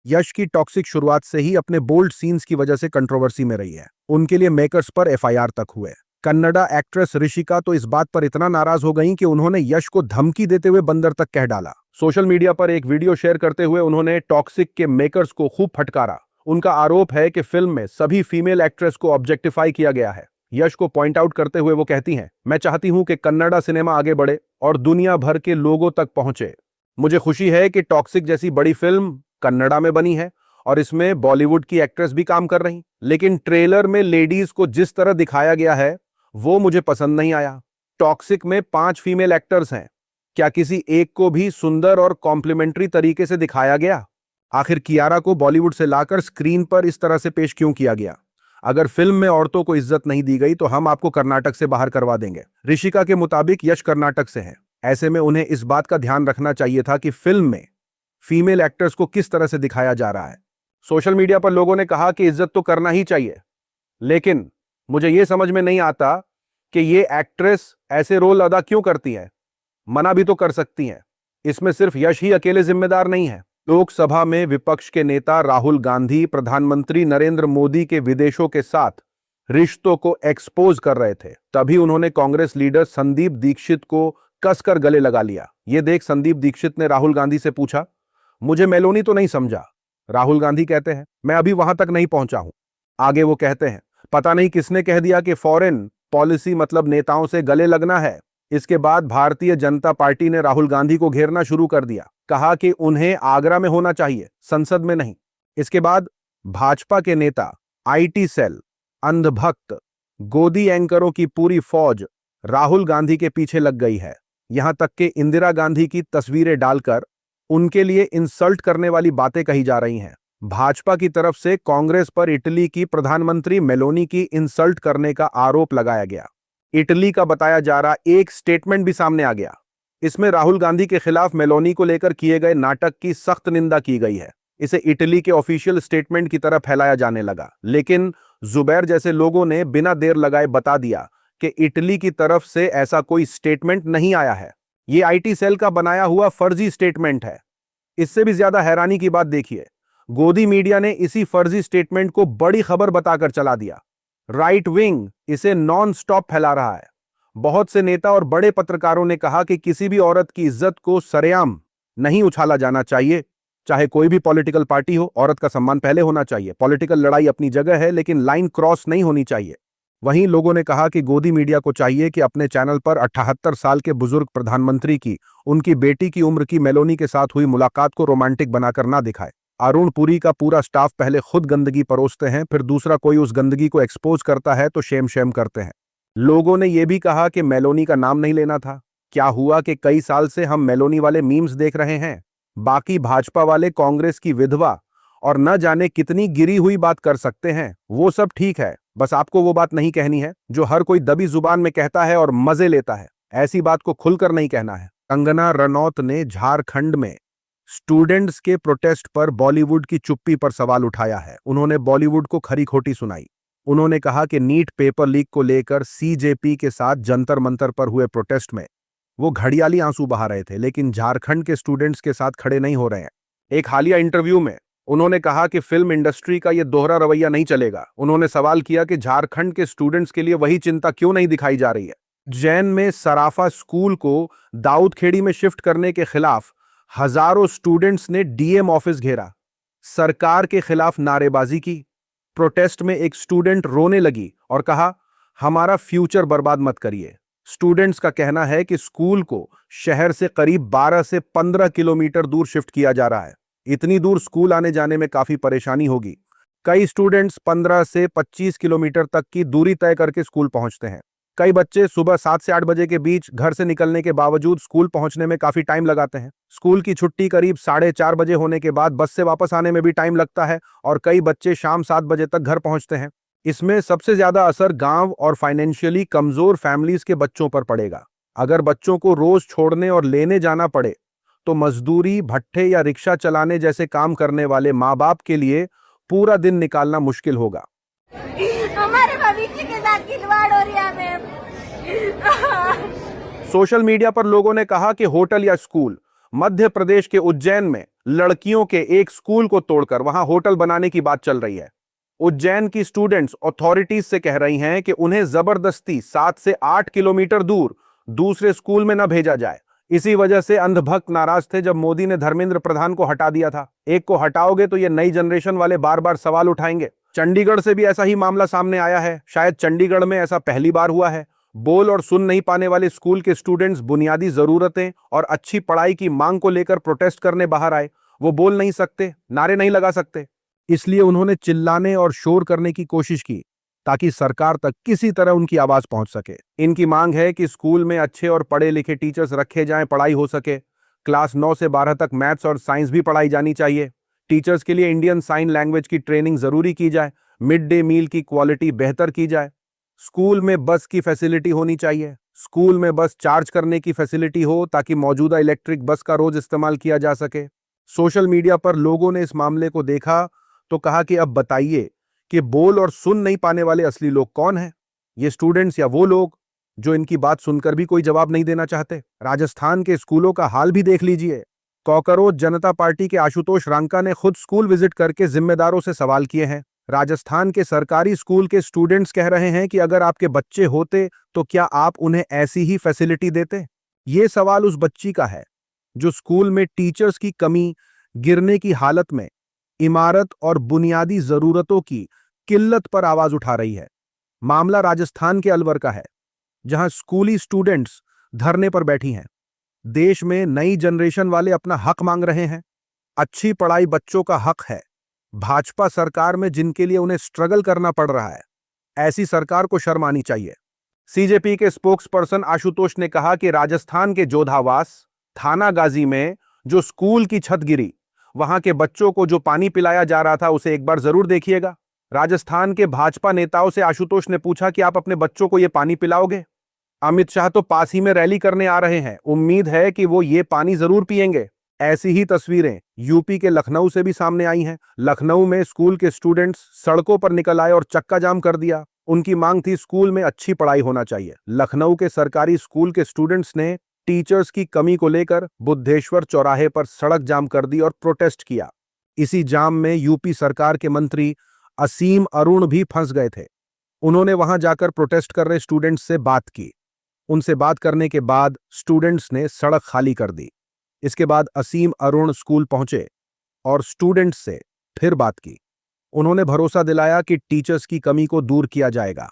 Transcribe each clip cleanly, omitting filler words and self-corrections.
यश की टॉक्सिक शुरुआत से ही अपने बोल्ड सीन्स की वजह से कंट्रोवर्सी में रही है। उनके लिए मेकर्स पर एफआईआर तक हुए। कन्नड़ा एक्ट्रेस ऋषिका तो इस बात पर इतना नाराज हो गईं कि उन्होंने यश को धमकी देते हुए बंदर तक कह डाला। सोशल मीडिया पर एक वीडियो शेयर करते हुए उन्होंने टॉक्सिक के मेकर्स को खूब फटकारा। उनका आरोप है कि फिल्म में सभी फीमेल एक्ट्रेस को ऑब्जेक्टिफाई किया गया है। यश को पॉइंट आउट करते हुए वो कहती हैं, मैं चाहती हूं कि कन्नड़ा सिनेमा आगे बढ़े और दुनिया भर के लोगों तक पहुंचे। मुझे खुशी है कि टॉक्सिक जैसी बड़ी फिल्म कन्नड़ा में बनी है और इसमें बॉलीवुड की एक्ट्रेस भी काम कर रही, लेकिन ट्रेलर में लेडीज को जिस तरह दिखाया गया है वो मुझे पसंद नहीं आया। टॉक्सिक में 5 फीमेल एक्टर्स हैं, क्या किसी एक को भी सुंदर और कॉम्प्लीमेंट्री तरीके से दिखाया गया? आखिर कियारा को बॉलीवुड से लाकर स्क्रीन पर इस तरह से पेश क्यों किया गया? अगर फिल्म में औरतों को इज्जत नहीं दी गई तो हम आपको कर्नाटक से बाहर करवा देंगे। ऋषिका के मुताबिक यश कर्नाटक से हैं, ऐसे में उन्हें इस बात का ध्यान रखना चाहिए था कि फिल्म में फीमेल एक्टर्स को किस तरह से दिखाया जा रहा है। सोशल मीडिया पर लोगों ने कहा कि इज्जत तो करना ही चाहिए, लेकिन मुझे यह समझ में नहीं आता कि ये एक्ट्रेस ऐसे रोल अदा क्यों करती है। मना भी तो कर सकती हैं। इसमें सिर्फ यश ही अकेले जिम्मेदार नहीं है। लोकसभा में विपक्ष के नेता राहुल गांधी प्रधानमंत्री नरेंद्र मोदी के विदेशों के साथ रिश्तों को एक्सपोज कर रहे थे, तभी उन्होंने कांग्रेस लीडर संदीप दीक्षित को कसकर गले लगा लिया। यह देख संदीप दीक्षित ने राहुल गांधी से पूछा, मुझे मेलोनी तो नहीं समझा? राहुल गांधी कहते हैं, मैं अभी वहां तक नहीं पहुंचा हूं। आगे वो कहते हैं, पता नहीं किसने कह दिया कि फॉरेन पॉलिसी मतलब नेताओं से गले लगना है। इसके बाद भारतीय जनता पार्टी ने राहुल गांधी को घेरना शुरू कर दिया, कहा कि उन्हें आगरा में होना चाहिए, संसद में नहीं। इसके बाद भाजपा के नेता, आईटी सेल, अंधभक्त, गोदी एंकरों की पूरी फौज राहुल गांधी के पीछे लग गई है। यहां तक कि इंदिरा गांधी की तस्वीरें डालकर उनके लिए इंसल्ट करने वाली बातें कही जा रही हैं। भाजपा की तरफ से कांग्रेस पर इटली की प्रधानमंत्री मेलोनी की इंसल्ट करने का आरोप लगाया गया। इटली का बताया जा रहा एक स्टेटमेंट भी सामने आ गया। इसमें राहुल गांधी के खिलाफ मेलोनी को लेकर किए गए नाटक की सख्त निंदा की गई है। इसे इटली के ऑफिशियल स्टेटमेंट की तरह फैलाया जाने लगा, लेकिन जुबैर जैसे लोगों ने बिना देर लगाए बता दिया कि इटली की तरफ से ऐसा कोई स्टेटमेंट नहीं आया है। यह आईटी सेल का बनाया हुआ फर्जी स्टेटमेंट है। इससे भी ज्यादा हैरानी की बात देखिए, गोदी मीडिया ने इसी फर्जी स्टेटमेंट को बड़ी खबर बताकर चला दिया। राइट विंग इसे नॉन स्टॉप फैला रहा है। बहुत से नेता और बड़े पत्रकारों ने कहा कि किसी भी औरत की इज्जत को सरेआम नहीं उछाला जाना चाहिए, चाहे कोई भी पॉलिटिकल पार्टी हो। औरत का सम्मान पहले होना चाहिए। पॉलिटिकल लड़ाई अपनी जगह है, लेकिन लाइन क्रॉस नहीं होनी चाहिए। वहीं लोगों ने कहा कि गोदी मीडिया को चाहिए कि अपने चैनल पर 78 साल के बुजुर्ग प्रधानमंत्री की उनकी बेटी की उम्र की मेलोनी के साथ हुई मुलाकात को रोमांटिक बनाकर ना दिखाए। अरुण पुरी का पूरा स्टाफ पहले खुद गंदगी परोसते हैं, फिर दूसरा कोई उस गंदगी को एक्सपोज करता है तो शेम शेम करते हैं। लोगों ने यह भी कहा कि मेलोनी का नाम नहीं लेना था। क्या हुआ कि कई साल से हम मेलोनी वाले मीम्स देख रहे हैं। बाकी भाजपा वाले कांग्रेस की विधवा और न जाने कितनी गिरी हुई बात कर सकते हैं, वो सब ठीक है, बस आपको वो बात नहीं कहनी है जो हर कोई दबी जुबान में कहता है और मजे लेता है। ऐसी बात को खुलकर नहीं कहना है। कंगना रनौत ने झारखंड में स्टूडेंट्स के प्रोटेस्ट पर बॉलीवुड की चुप्पी पर सवाल उठाया है। उन्होंने बॉलीवुड को खरी खोटी सुनाई। उन्होंने कहा कि नीट पेपर लीक को लेकर सीजेपी के साथ जंतर मंतर पर हुए प्रोटेस्ट में वो घड़ियाली आंसू बहा रहे थे, लेकिन झारखंड के स्टूडेंट्स के साथ खड़े नहीं हो रहे हैं। एक हालिया इंटरव्यू में उन्होंने कहा कि फिल्म इंडस्ट्री का यह दोहरा रवैया नहीं चलेगा। उन्होंने सवाल किया कि झारखंड के स्टूडेंट्स के लिए वही चिंता क्यों नहीं दिखाई जा रही है। जैन में सराफा स्कूल को दाऊदखेड़ी में शिफ्ट करने के खिलाफ हजारों स्टूडेंट्स ने डीएम ऑफिस घेरा, सरकार के खिलाफ नारेबाजी की। प्रोटेस्ट में एक स्टूडेंट रोने लगी और कहा, हमारा फ्यूचर बर्बाद मत करिए। स्टूडेंट्स का कहना है कि स्कूल को शहर से करीब 12 से 15 किलोमीटर दूर शिफ्ट किया जा रहा है। इतनी दूर स्कूल आने जाने में काफी परेशानी होगी। कई स्टूडेंट्स 15 से 25 किलोमीटर तक की दूरी तय करके स्कूल पहुंचते हैं। कई बच्चे सुबह 7 से 8 बजे के बीच घर से निकलने के बावजूद स्कूल पहुंचने में काफी टाइम लगाते हैं। स्कूल की छुट्टी करीब 4:30 बजे होने के बाद बस से वापस आने में भी टाइम लगता है और कई बच्चे शाम 7 बजे तक घर पहुंचते हैं। इसमें सबसे ज्यादा असर गांव और फाइनेंशियली कमजोर फैमिलीज के बच्चों पर पड़ेगा। अगर बच्चों को रोज छोड़ने और लेने जाना पड़े तो मजदूरी, भट्ठे या रिक्शा चलाने जैसे काम करने वाले माँ बाप के लिए पूरा दिन निकालना मुश्किल होगा। हमारे भविष्य के साथ खिलवाड़ हो रही है मैम। सोशल मीडिया पर लोगों ने कहा कि होटल या स्कूल मध्य प्रदेश के उज्जैन में लड़कियों के एक स्कूल को तोड़कर वहां होटल बनाने की बात चल रही है। उज्जैन की स्टूडेंट्स अथॉरिटीज से कह रही हैं कि उन्हें जबरदस्ती 7 से 8 किलोमीटर दूर दूसरे स्कूल में न भेजा जाए। इसी वजह से अंधभक्त नाराज थे जब मोदी ने धर्मेंद्र प्रधान को हटा दिया था। एक को हटाओगे तो ये नई जनरेशन वाले बार बार सवाल उठाएंगे। चंडीगढ़ से भी ऐसा ही मामला सामने आया है। शायद चंडीगढ़ में ऐसा पहली बार हुआ है। बोल और सुन नहीं पाने वाले स्कूल के स्टूडेंट्स बुनियादी जरूरतें और अच्छी पढ़ाई की मांग को लेकर प्रोटेस्ट करने बाहर आए। वो बोल नहीं सकते, नारे नहीं लगा सकते, इसलिए उन्होंने चिल्लाने और शोर करने की कोशिश की ताकि सरकार तक किसी तरह उनकी आवाज पहुंच सके। इनकी मांग है कि स्कूल में अच्छे और पढ़े लिखे टीचर्स रखे जाएं, पढ़ाई हो सके। क्लास 9 से 12 तक मैथ्स और साइंस भी पढ़ाई जानी चाहिए। टीचर्स के लिए इंडियन साइन लैंग्वेज की ट्रेनिंग जरूरी की जाए। मिड डे मील की क्वालिटी बेहतर की जाए। स्कूल में बस की फैसिलिटी होनी चाहिए। स्कूल में बस चार्ज करने की फैसिलिटी हो ताकि मौजूदा इलेक्ट्रिक बस का रोज इस्तेमाल किया जा सके। सोशल मीडिया पर लोगों ने इस मामले को देखा तो कहा कि अब बताइए कि बोल और सुन नहीं पाने वाले असली लोग कौन हैं? ये स्टूडेंट्स या वो लोग जो इनकी बात सुनकर भी कोई जवाब नहीं देना चाहते? राजस्थान के स्कूलों का हाल भी देख लीजिए। कॉकरोच जनता पार्टी के आशुतोष रांका ने खुद स्कूल विजिट करके जिम्मेदारों से सवाल किए हैं। राजस्थान के सरकारी स्कूल के स्टूडेंट्स कह रहे हैं कि अगर आपके बच्चे होते तो क्या आप उन्हें ऐसी ही फैसिलिटी देते? ये सवाल उस बच्ची का है जो स्कूल में टीचर्स की कमी, गिरने की हालत में इमारत और बुनियादी जरूरतों की किल्लत पर आवाज उठा रही है। मामला राजस्थान के अलवर का है, जहां स्कूली स्टूडेंट्स धरने पर बैठी हैं। देश में नई जनरेशन वाले अपना हक मांग रहे हैं। अच्छी पढ़ाई बच्चों का हक है। भाजपा सरकार में जिनके लिए उन्हें स्ट्रगल करना पड़ रहा है, ऐसी सरकार को शर्म आनी चाहिए। सीजेपी के स्पोक्सपर्सन आशुतोष ने कहा कि राजस्थान के जोधावास थाना गाजी में जो स्कूल की छत गिरी, वहां के बच्चों को जो पानी पिलाया जा रहा था उसे एक बार जरूर देखिएगा। राजस्थान के भाजपा नेताओं से आशुतोष ने पूछा कि आप अपने बच्चों को यह पानी पिलाओगे? अमित शाह तो पास ही में रैली करने आ रहे हैं। उम्मीद है कि वो ये पानी जरूर पिएंगे। ऐसी ही तस्वीरें यूपी के लखनऊ से भी सामने आई हैं। लखनऊ में स्कूल के स्टूडेंट्स सड़कों पर निकल आए और चक्का जाम कर दिया। उनकी मांग थी स्कूल में अच्छी पढ़ाई होना चाहिए। लखनऊ के सरकारी स्कूल के स्टूडेंट्स ने टीचर्स की कमी को लेकर बुद्धेश्वर चौराहे पर सड़क जाम कर दी और प्रोटेस्ट किया। इसी जाम में यूपी सरकार के मंत्री असीम अरुण भी फंस गए थे। उन्होंने वहां जाकर प्रोटेस्ट कर रहे स्टूडेंट्स से बात की। उनसे बात करने के बाद स्टूडेंट्स ने सड़क खाली कर दी। इसके बाद असीम अरुण स्कूल पहुंचे और स्टूडेंट्स से फिर बात की। उन्होंने भरोसा दिलाया कि टीचर्स की कमी को दूर किया जाएगा।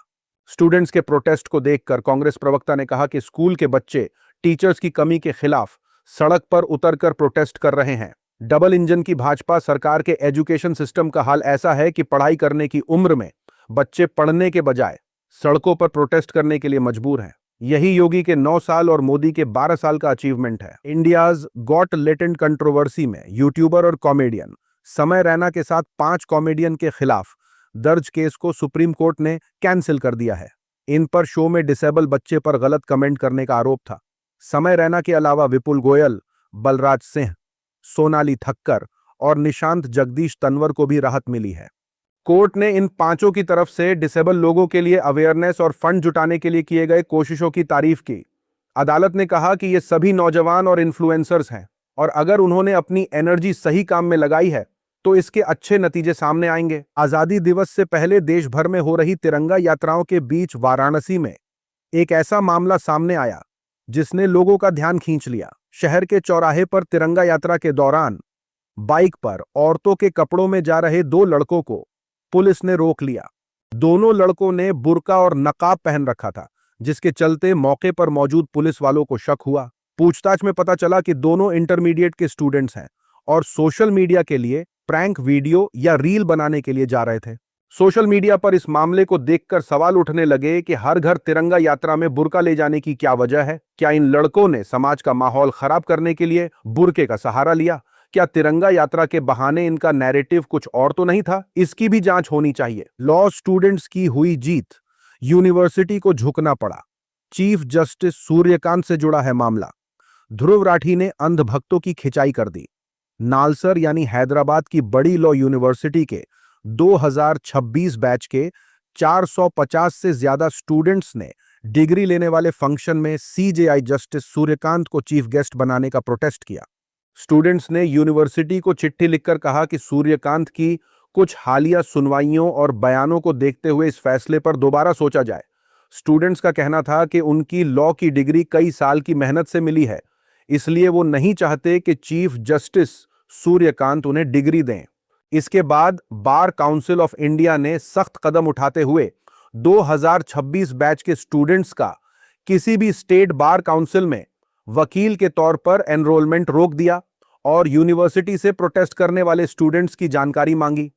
स्टूडेंट्स के प्रोटेस्ट को देखकर कांग्रेस प्रवक्ता ने कहा कि स्कूल के बच्चे टीचर्स की कमी के खिलाफ सड़क पर उतरकर प्रोटेस्ट कर रहे हैं। डबल इंजन की भाजपा सरकार के एजुकेशन सिस्टम का हाल ऐसा है कि पढ़ाई करने की उम्र में बच्चे पढ़ने के बजाय सड़कों पर प्रोटेस्ट करने के लिए मजबूर हैं। यही योगी के 9 साल और मोदी के 12 साल का अचीवमेंट है। इंडियाज गॉट लेटेंट कंट्रोवर्सी में यूट्यूबर और कॉमेडियन समय रैना के साथ 5 कॉमेडियन के खिलाफ दर्ज केस को सुप्रीम कोर्ट ने कैंसिल कर दिया है। इन पर शो में डिसेबल बच्चे पर गलत कमेंट करने का आरोप था। समय रैना के अलावा विपुल गोयल, बलराज सिंह, सोनाली ठक्कर और निशांत जगदीश तंवर को भी राहत मिली है। कोर्ट ने इन 5 की तरफ से डिसेबल लोगों के लिए अवेयरनेस और फंड जुटाने के लिए किए गए कोशिशों की तारीफ की। अदालत ने कहा कि ये सभी नौजवान और इन्फ्लुएंसर्स हैं और अगर उन्होंने अपनी एनर्जी सही काम में लगाई है तो इसके अच्छे नतीजे सामने आएंगे। आजादी दिवस से पहले देश भर में हो रही तिरंगा यात्राओं के बीच वाराणसी में एक ऐसा मामला सामने आया जिसने लोगों का ध्यान खींच लिया। शहर के चौराहे पर तिरंगा यात्रा के दौरान बाइक पर औरतों के कपड़ों में जा रहे 2 लड़कों को पुलिस ने रोक लिया। दोनों लड़कों ने बुर्का और नकाब पहन रखा था, जिसके चलते मौके पर मौजूद पुलिस वालों को शक हुआ। पूछताछ में पता चला कि दोनों इंटरमीडिएट के स्टूडेंट्स हैं और सोशल मीडिया के लिए प्रैंक वीडियो या रील बनाने के लिए जा रहे थे। सोशल मीडिया पर इस मामले को देखकर सवाल उठने लगे कि हर घर तिरंगा यात्रा में बुर्का ले जाने की क्या वजह है? क्या इन लड़कों ने समाज का माहौल खराब करने के लिए बुर्के का सहारा लिया? क्या तिरंगा यात्रा के बहाने इनका नैरेटिव कुछ और तो नहीं था? इसकी भी जांच होनी चाहिए। लॉ स्टूडेंट्स की हुई जीत, यूनिवर्सिटी को झुकना पड़ा। चीफ जस्टिस सूर्यकांत से जुड़ा है मामला। ध्रुव राठी ने अंधभक्तों की खिंचाई कर दी। नालसर यानी हैदराबाद की बड़ी लॉ यूनिवर्सिटी के 2026 बैच के 450 से ज्यादा स्टूडेंट्स ने डिग्री लेने वाले फंक्शन में सीजेआई जस्टिस सूर्यकांत को चीफ गेस्ट बनाने का प्रोटेस्ट किया। स्टूडेंट्स ने यूनिवर्सिटी को चिट्ठी लिखकर कहा कि सूर्यकांत की कुछ हालिया सुनवाइयों और बयानों को देखते हुए इस फैसले पर दोबारा सोचा जाए। स्टूडेंट्स का कहना था कि उनकी लॉ की डिग्री कई साल की मेहनत से मिली है, इसलिए वो नहीं चाहते कि चीफ जस्टिस सूर्यकांत उन्हें डिग्री दें। इसके बाद बार काउंसिल ऑफ इंडिया ने सख्त कदम उठाते हुए 2026 बैच के स्टूडेंट्स का किसी भी स्टेट बार काउंसिल में वकील के तौर पर एनरोलमेंट रोक दिया और यूनिवर्सिटी से प्रोटेस्ट करने वाले स्टूडेंट्स की जानकारी मांगी।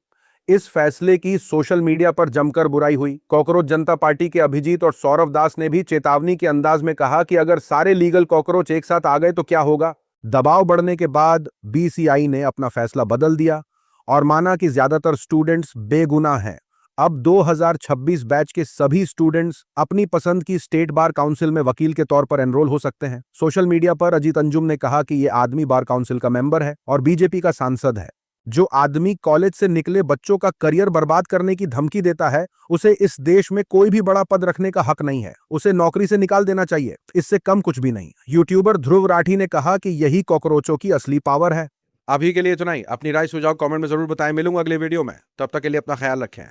इस फैसले की सोशल मीडिया पर जमकर बुराई हुई। कॉकरोच जनता पार्टी के अभिजीत और सौरव दास ने भी चेतावनी के अंदाज में कहा कि अगर सारे लीगल कॉकरोच एक साथ आ गए तो क्या होगा। दबाव बढ़ने के बाद बीसीआई ने अपना फैसला बदल दिया और माना कि ज्यादातर स्टूडेंट्स बेगुनाह हैं। अब 2026 बैच के सभी स्टूडेंट्स अपनी पसंद की स्टेट बार काउंसिल में वकील के तौर पर एनरोल हो सकते हैं। सोशल मीडिया पर अजीत अंजुम ने कहा कि यह आदमी बार काउंसिल का मेंबर है और बीजेपी का सांसद है। जो आदमी कॉलेज से निकले बच्चों का करियर बर्बाद करने की धमकी देता है, उसे इस देश में कोई भी बड़ा पद रखने का हक नहीं है। उसे नौकरी से निकाल देना चाहिए, इससे कम कुछ भी नहीं। यूट्यूबर ध्रुव राठी ने कहा कि यही कॉकरोचों की असली पावर है। अभी के लिए इतना ही। अपनी राय सुझाव कमेंट में जरूर बताएं। मिलूंगा अगले वीडियो में, तब तक के लिए अपना ख्याल रखें।